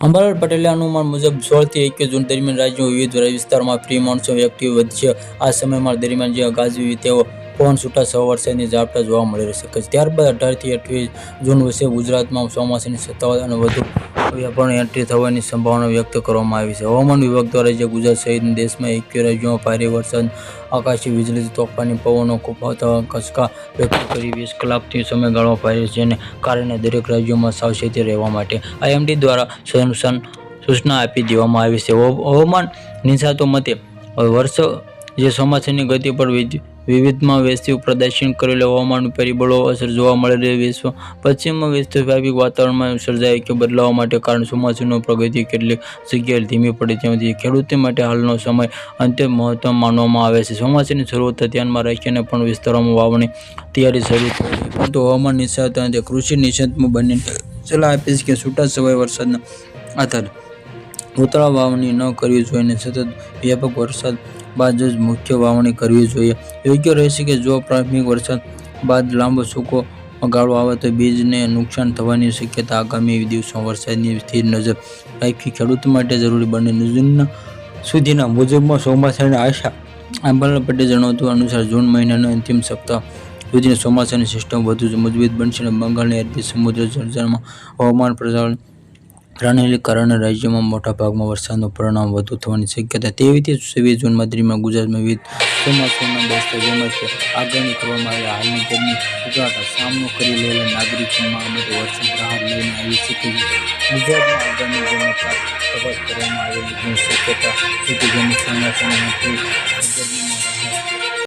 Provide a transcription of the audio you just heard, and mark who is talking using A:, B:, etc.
A: અંબાલાલ પટેલે અનુમાન મુજબ 16 થી 21 જૂન દરમિયાન રાજ્યના વિવિધ વિસ્તારોમાં પ્રી મોન્સૂન એક્ટિવિટી વધશે. આ સમયગાળા દરમિયાન જે ગાજવીજ તેવો પવન છૂટાછવાયા વરસાદની ઝાપટા જોવા મળી શકે છે. ત્યારબાદ 18 થી 28 જૂન વચ્ચે ગુજરાતમાં ચોમાસાની સત્તાવાર અને વધુ વ્યાપક એન્ટ્રી થવાની સંભાવના વ્યક્ત કરવામાં આવી છે. હવામાન વિભાગ દ્વારા જે ગુજરાત સહિત દેશમાં 21 રાજ્યોમાં ભારે વરસાદ, આકાશી વીજળી, તોફાની પવનો ફૂંકાતા આશંકા વ્યક્ત કરી 20 કલાકથી સમયગાળો પાડ્યો છે. જેને કારણે દરેક રાજ્યોમાં સાવચેત રહેવા માટે આઈએમડી દ્વારા સૂચના આપી દેવામાં આવી છે. હવામાન નિષ્ણાતો મતે વર્ષ જે ચોમાસાની ગતિ પર વિવિધમાં વૈશ્વિક પ્રદર્શન કરેલા હવામાન પરિબળો અસર જોવા મળી રહી છે. પશ્ચિમમાં વિશ્વવ્યાપી વાતાવરણમાં સર્જાયેલા બદલાવ માટે કારણે ચોમાસાની પ્રગતિ કેટલીક જગ્યાએ ધીમી પડી તેમાંથી ખેડૂતો માટે હાલનો સમય અત્યંત મહત્વનો માનવામાં આવે છે. ચોમાસાની શરૂઆત ધ્યાનમાં રાખીને પણ વિસ્તારોમાં વાવણી તૈયારી શરૂ થઈ છે. પરંતુ હવામાન નિષ્ણાતો અને કૃષિ નિષ્ણાતો બંને સલાહ આપે છે કે છૂટાછવાયા વરસાદના આધારે ઉતાવળ વાવણી ન કરવી જોઈએ અને સતત વ્યાપક વરસાદ બાદ જ મુખ્ય વાવણી કરવી જોઈએ. યોગ્ય રહેશે કે જો પ્રારંભિક વરસાદ બાદ લાંબો સૂકો ગાળો આવે તો બીજને નુકસાન થવાની શક્યતા. આગામી દિવસોમાં વરસાદની સ્થિર નજર રાખવી ખેડૂતો માટે જરૂરી બને. જૂન સુધીના મુજબમાં ચોમાસાની આશા. અંબાલાલ પટેલે જણાવ્યું અનુસાર જૂન મહિનાના અંતિમ સપ્તાહ સુધીમાં ચોમાસાની સિસ્ટમ વધુ મજબૂત બનશે અને બંગાળની અરબી સમુદ્ર સર્જામાં હવામાન પ્રણાલીને કારણે રાજ્યમાં મોટા ભાગમાં વરસાદનું પરિણામ વધુ થવાની શક્યતા. 23 થી 26 જૂન દરમિયાન ગુજરાતમાં વિવિધ ચોમાસાના દસ્તા જેમાં આગાહી કરવામાં આવેલી હાલની ગરમી ઉકળાટનો સામનો કરી રહેલા નાગરિકો માટે વરસાદ રાહત લઈને આવી શકે છે. ગુજરાતમાં આગામી દિવસોમાં તપાસ કરવામાં આવેલી શક્યતા છે કે જેમાં ચોમાસાની એન્ટ્રી દરમિયાન